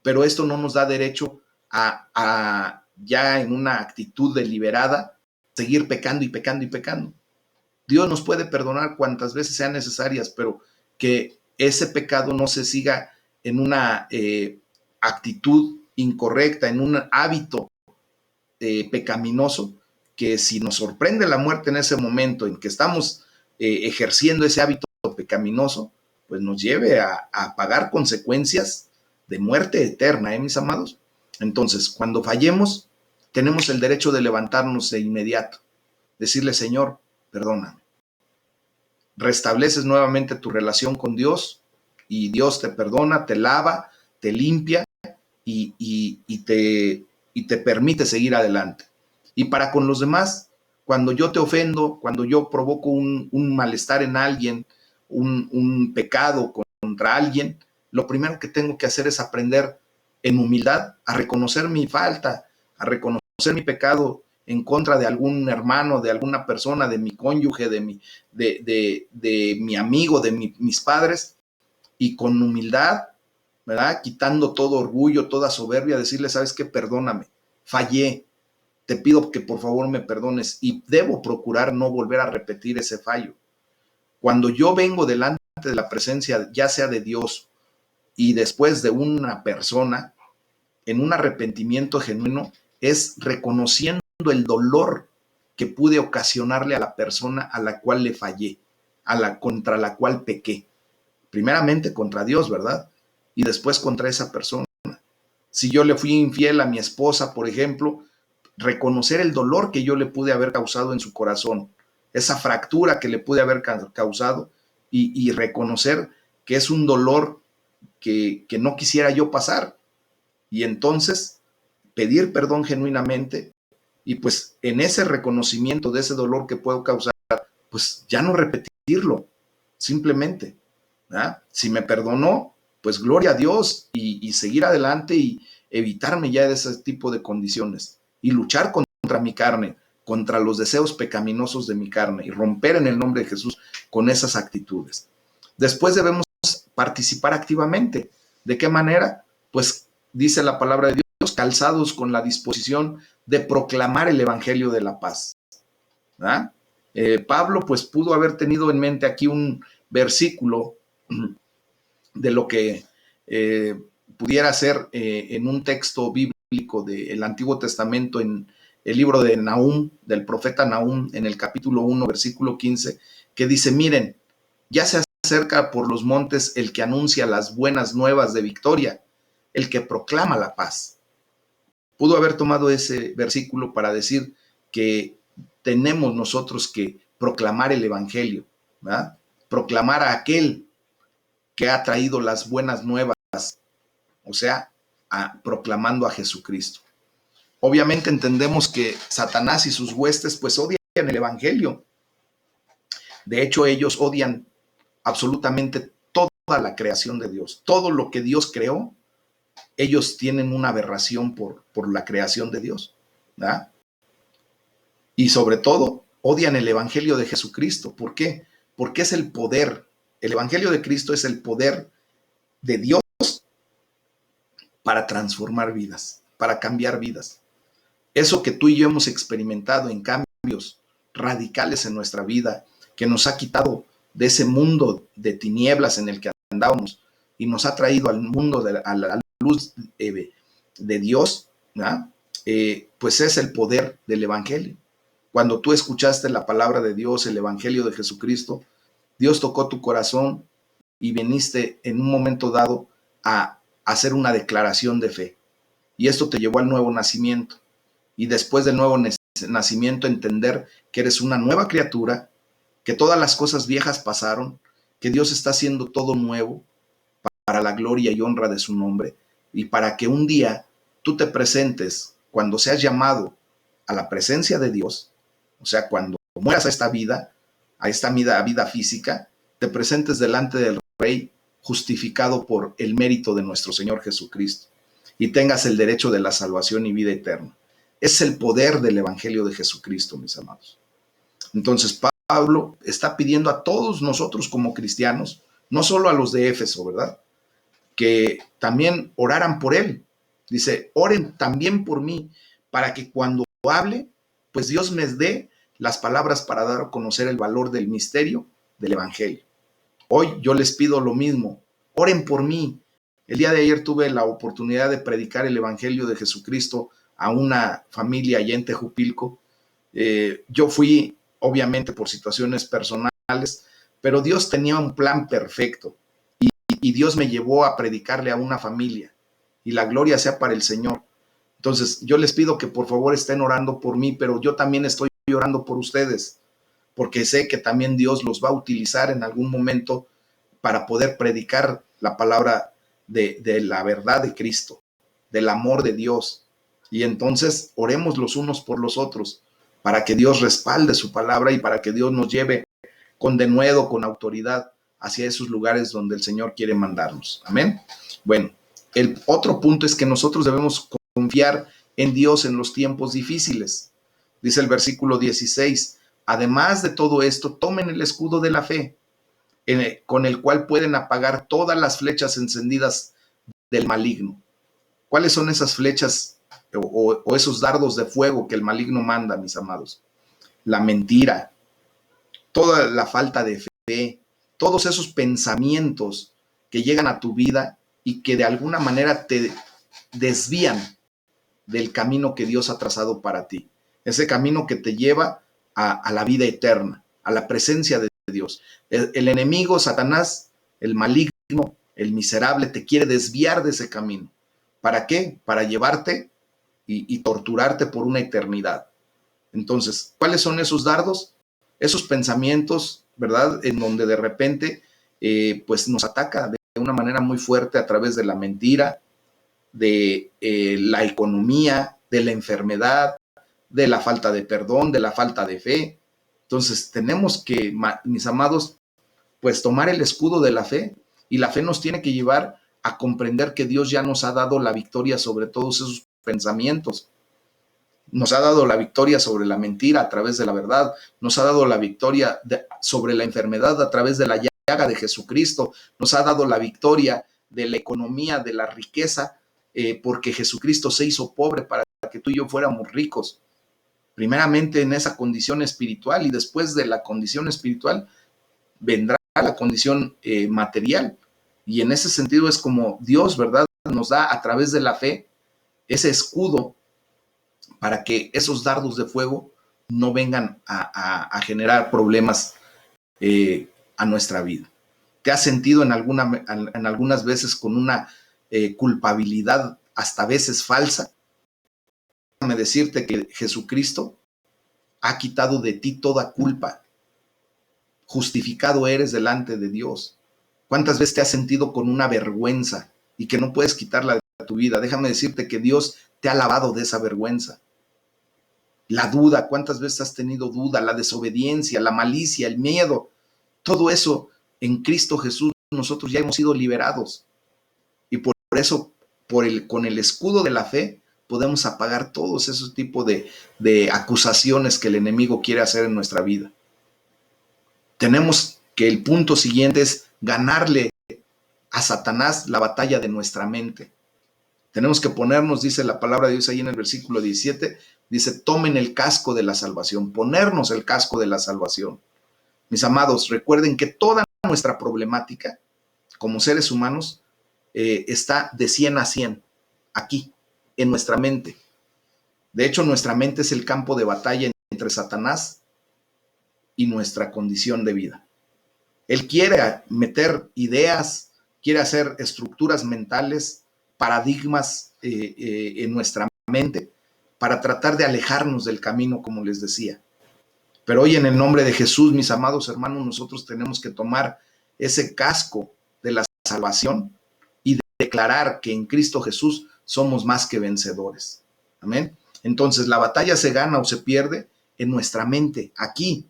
Speaker 1: Pero esto no nos da derecho a ya en una actitud deliberada seguir pecando y pecando y pecando. Dios nos puede perdonar cuantas veces sean necesarias, pero que ese pecado no se siga en una actitud incorrecta, en un hábito pecaminoso, que si nos sorprende la muerte en ese momento en que estamos ejerciendo ese hábito pecaminoso, pues nos lleve a pagar consecuencias de muerte eterna, mis amados. Entonces, cuando fallemos, tenemos el derecho de levantarnos de inmediato, decirle, Señor, perdóname. Restableces nuevamente tu relación con Dios y Dios te perdona, te lava, te limpia y te permite seguir adelante. Y para con los demás, cuando yo te ofendo, cuando yo provoco un malestar en alguien, un pecado contra alguien, lo primero que tengo que hacer es aprender en humildad a reconocer mi falta, a reconocer mi pecado en contra de algún hermano, de alguna persona, de mi cónyuge, de mi amigo, de mis padres, y con humildad, ¿verdad? Quitando todo orgullo, toda soberbia, decirle, ¿sabes qué? Perdóname, fallé, te pido que por favor me perdones y debo procurar no volver a repetir ese fallo. Cuando yo vengo delante de la presencia, ya sea de Dios y después de una persona, en un arrepentimiento genuino, es reconociendo el dolor que pude ocasionarle a la persona a la cual le fallé, contra la cual pequé. Primeramente contra Dios, ¿verdad? Y después contra esa persona. Si yo le fui infiel a mi esposa, por ejemplo, reconocer el dolor que yo le pude haber causado en su corazón, esa fractura que le pude haber causado y reconocer que es un dolor que no quisiera yo pasar. Y entonces pedir perdón genuinamente y pues en ese reconocimiento de ese dolor que puedo causar, pues ya no repetirlo, simplemente. ¿verdad? Si me perdonó, pues gloria a Dios y seguir adelante y evitarme ya de ese tipo de condiciones y luchar contra mi carne, contra los deseos pecaminosos de mi carne y romper en el nombre de Jesús con esas actitudes. Después debemos participar activamente. ¿De qué manera? Pues dice la palabra de Dios, calzados con la disposición de proclamar el evangelio de la paz. ¿verdad? Pablo pues pudo haber tenido en mente aquí un versículo de lo que pudiera ser en un texto bíblico del Antiguo Testamento, en el libro de Nahum, del profeta Nahum, en el capítulo 1, versículo 15, que dice, miren, ya se acerca por los montes el que anuncia las buenas nuevas de victoria, el que proclama la paz. Pudo haber tomado ese versículo para decir que tenemos nosotros que proclamar el evangelio, ¿verdad? Proclamar a aquel que ha traído las buenas nuevas, o sea, proclamando a Jesucristo. Obviamente entendemos que Satanás y sus huestes pues odian el evangelio. De hecho, ellos odian absolutamente toda la creación de Dios. Todo lo que Dios creó, ellos tienen una aberración por la creación de Dios. ¿verdad? Y sobre todo, odian el evangelio de Jesucristo. ¿Por qué? Porque es el poder. El evangelio de Cristo es el poder de Dios para transformar vidas, para cambiar vidas. Eso que tú y yo hemos experimentado en cambios radicales en nuestra vida, que nos ha quitado de ese mundo de tinieblas en el que andábamos y nos ha traído al mundo, a la luz de Dios, ¿verdad? Pues es el poder del evangelio. Cuando tú escuchaste la palabra de Dios, el evangelio de Jesucristo, Dios tocó tu corazón y viniste en un momento dado a hacer una declaración de fe. Y esto te llevó al nuevo nacimiento. Y después del nuevo nacimiento, entender que eres una nueva criatura, que todas las cosas viejas pasaron, que Dios está haciendo todo nuevo para la gloria y honra de su nombre, y para que un día tú te presentes, cuando seas llamado a la presencia de Dios, o sea, cuando mueras a esta vida física, te presentes delante del Rey justificado por el mérito de nuestro Señor Jesucristo y tengas el derecho de la salvación y vida eterna. Es el poder del Evangelio de Jesucristo, mis amados. Entonces, Pablo está pidiendo a todos nosotros como cristianos, no solo a los de Éfeso, ¿verdad?, que también oraran por él. Dice, oren también por mí, para que cuando hable, pues Dios me dé las palabras para dar a conocer el valor del misterio del Evangelio. Hoy yo les pido lo mismo, oren por mí. El día de ayer tuve la oportunidad de predicar el Evangelio de Jesucristo a una familia allá en Tejupilco. Yo fui, obviamente, por situaciones personales, pero Dios tenía un plan perfecto y Dios me llevó a predicarle a una familia y la gloria sea para el Señor. Entonces, yo les pido que por favor estén orando por mí, pero yo también estoy orando por ustedes, porque sé que también Dios los va a utilizar en algún momento para poder predicar la palabra de la verdad de Cristo, del amor de Dios. Y entonces oremos los unos por los otros para que Dios respalde su palabra y para que Dios nos lleve con denuedo, con autoridad hacia esos lugares donde el Señor quiere mandarnos. Amén. Bueno, el otro punto es que nosotros debemos confiar en Dios en los tiempos difíciles. Dice el versículo 16, además de todo esto, tomen el escudo de la fe, con el cual pueden apagar todas las flechas encendidas del maligno. ¿Cuáles son esas flechas o esos dardos de fuego que el maligno manda, mis amados? La mentira, toda la falta de fe, todos esos pensamientos que llegan a tu vida y que de alguna manera te desvían del camino que Dios ha trazado para ti. Ese camino que te lleva a la vida eterna, a la presencia de Dios. El enemigo, Satanás, el maligno, el miserable, te quiere desviar de ese camino. ¿Para qué? Para llevarte y torturarte por una eternidad. Entonces, ¿cuáles son esos dardos? Esos pensamientos, ¿verdad? En donde de repente, pues nos ataca de una manera muy fuerte a través de la mentira, de la economía, de la enfermedad, de la falta de perdón, de la falta de fe. Entonces, tenemos que, mis amados, pues tomar el escudo de la fe, y la fe nos tiene que llevar a comprender que Dios ya nos ha dado la victoria sobre todos esos pensamientos. Nos ha dado la victoria sobre la mentira a través de la verdad. Nos ha dado la victoria sobre la enfermedad a través de la llaga de Jesucristo. Nos ha dado la victoria de la economía, de la riqueza, porque Jesucristo se hizo pobre para que tú y yo fuéramos ricos. Primeramente en esa condición espiritual, y después de la condición espiritual vendrá la condición material. Y en ese sentido es como Dios, ¿verdad?, nos da a través de la fe ese escudo para que esos dardos de fuego no vengan a generar problemas a nuestra vida. ¿Te has sentido en algunas veces con una culpabilidad hasta veces falsa? Déjame decirte que Jesucristo ha quitado de ti toda culpa. Justificado eres delante de Dios. ¿Cuántas veces te has sentido con una vergüenza y que no puedes quitarla de tu vida? Déjame decirte que Dios te ha lavado de esa vergüenza. La duda, ¿cuántas veces has tenido duda? La desobediencia, la malicia, el miedo, todo eso en Cristo Jesús nosotros ya hemos sido liberados. Y por eso, con el escudo de la fe, podemos apagar todos esos tipos de acusaciones que el enemigo quiere hacer en nuestra vida. Tenemos que el punto siguiente es ganarle a Satanás la batalla de nuestra mente. Tenemos que ponernos, dice la palabra de Dios ahí en el versículo 17, dice, tomen el casco de la salvación, ponernos el casco de la salvación. Mis amados, recuerden que toda nuestra problemática como seres humanos, está de 100 a 100 aquí, en nuestra mente. De hecho, nuestra mente es el campo de batalla entre Satanás y nuestra condición de vida. Él quiere meter ideas, quiere hacer estructuras mentales, paradigmas en nuestra mente para tratar de alejarnos del camino, como les decía. Pero hoy, en el nombre de Jesús, mis amados hermanos, nosotros tenemos que tomar ese casco de la salvación y declarar que en Cristo Jesús somos más que vencedores. Amén. Entonces, la batalla se gana o se pierde en nuestra mente, aquí.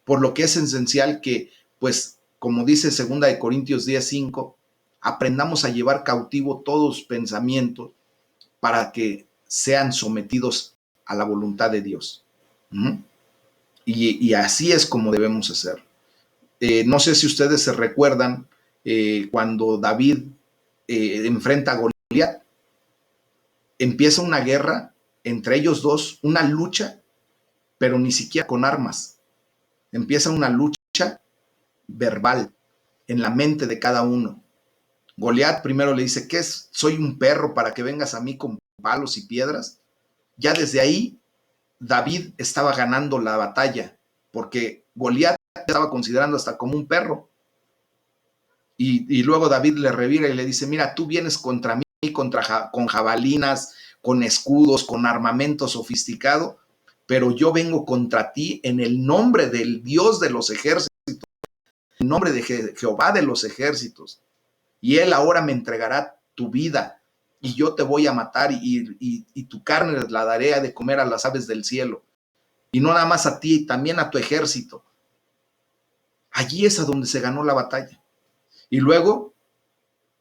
Speaker 1: Por lo que es esencial que, pues, como dice 2 Corintios 10:5, aprendamos a llevar cautivo todos pensamientos para que sean sometidos a la voluntad de Dios. Y así es como debemos hacer. No sé si ustedes se recuerdan cuando David enfrenta a Goliat. Empieza una guerra entre ellos dos, una lucha, pero ni siquiera con armas. Empieza una lucha verbal en la mente de cada uno. Goliat primero le dice, ¿qué es? ¿Soy un perro para que vengas a mí con palos y piedras? Ya desde ahí David estaba ganando la batalla, porque Goliat estaba considerando hasta como un perro. Y luego David le revira y le dice, mira, tú vienes contra mí con jabalinas, con escudos, con armamento sofisticado, pero yo vengo contra ti en el nombre del Dios de los ejércitos, en el nombre de Jehová de los ejércitos. Y él ahora me entregará tu vida y yo te voy a matar y tu carne la daré de comer a las aves del cielo. Y no nada más a ti, también a tu ejército. Allí es a donde se ganó la batalla. Y luego,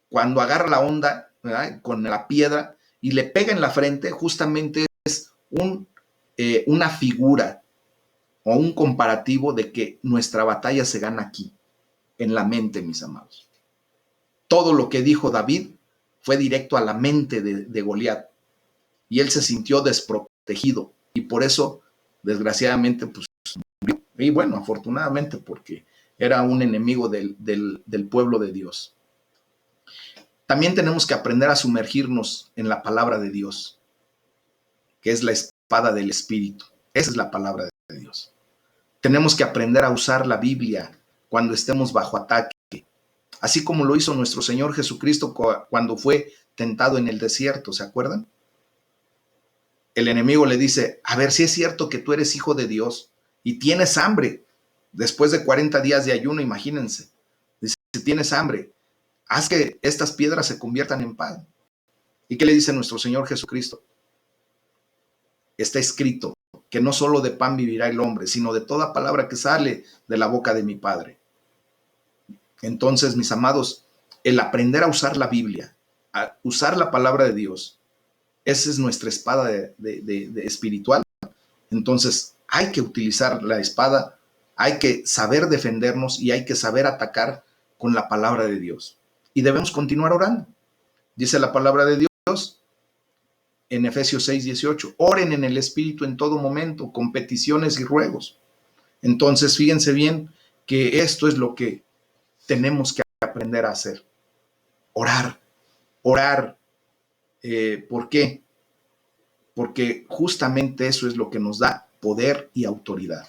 Speaker 1: cuando agarra la onda, ¿verdad?, con la piedra y le pega en la frente, justamente es una figura o un comparativo de que nuestra batalla se gana aquí, en la mente, mis amados. Todo lo que dijo David fue directo a la mente de Goliat y él se sintió desprotegido y por eso, desgraciadamente, pues murió. Y bueno, afortunadamente, porque era un enemigo del pueblo de Dios. También tenemos que aprender a sumergirnos en la palabra de Dios, que es la espada del Espíritu. Esa es la palabra de Dios. Tenemos que aprender a usar la Biblia cuando estemos bajo ataque, así como lo hizo nuestro Señor Jesucristo cuando fue tentado en el desierto, ¿se acuerdan? El enemigo le dice, a ver si es cierto que tú eres hijo de Dios y tienes hambre. Después de 40 días de ayuno, imagínense. Dice, si tienes hambre, haz que estas piedras se conviertan en pan. ¿Y qué le dice nuestro Señor Jesucristo? Está escrito que no solo de pan vivirá el hombre, sino de toda palabra que sale de la boca de mi Padre. Entonces, mis amados, el aprender a usar la Biblia, a usar la palabra de Dios, esa es nuestra espada de espiritual. Entonces, hay que utilizar la espada, hay que saber defendernos y hay que saber atacar con la palabra de Dios. Y debemos continuar orando. Dice la palabra de Dios en Efesios 6:18, oren en el Espíritu en todo momento, con peticiones y ruegos. Entonces, fíjense bien que esto es lo que tenemos que aprender a hacer. Orar. ¿Por qué? Porque justamente eso es lo que nos da poder y autoridad.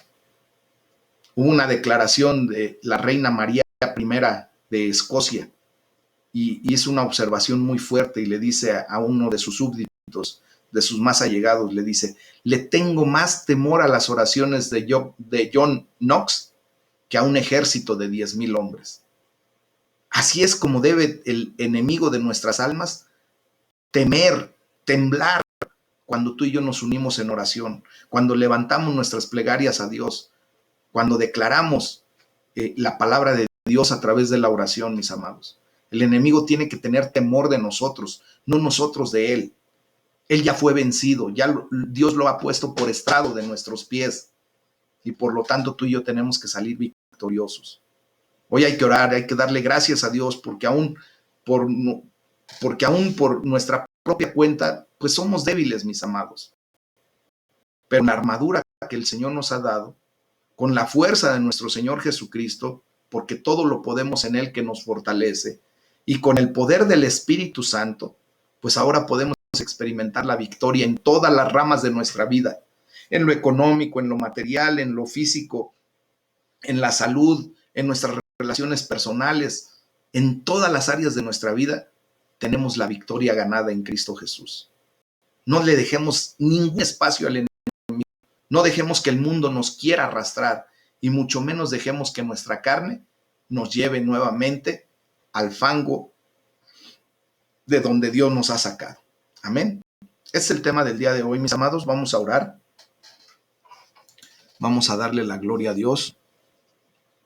Speaker 1: Hubo una declaración de la reina María I de Escocia y hizo una observación muy fuerte y le dice a uno de sus súbditos, de sus más allegados, le dice, le tengo más temor a las oraciones de John Knox que a un ejército de 10,000 hombres. Así es como debe el enemigo de nuestras almas temer, temblar cuando tú y yo nos unimos en oración, cuando levantamos nuestras plegarias a Dios, cuando declaramos la palabra de Dios a través de la oración, mis amados. El enemigo tiene que tener temor de nosotros, no nosotros de él. Él ya fue vencido, Dios lo ha puesto por estrado de nuestros pies y por lo tanto tú y yo tenemos que salir victoriosos. Hoy hay que orar, hay que darle gracias a Dios porque aún por nuestra propia cuenta, pues somos débiles, mis amados. Pero la armadura que el Señor nos ha dado, con la fuerza de nuestro Señor Jesucristo, porque todo lo podemos en Él que nos fortalece. Y con el poder del Espíritu Santo, pues ahora podemos experimentar la victoria en todas las ramas de nuestra vida, en lo económico, en lo material, en lo físico, en la salud, en nuestras relaciones personales, en todas las áreas de nuestra vida, tenemos la victoria ganada en Cristo Jesús. No le dejemos ningún espacio al enemigo. No dejemos que el mundo nos quiera arrastrar y mucho menos dejemos que nuestra carne nos lleve nuevamente al fango de donde Dios nos ha sacado. Amén. Ese es el tema del día de hoy, mis amados. Vamos a orar. Vamos a darle la gloria a Dios.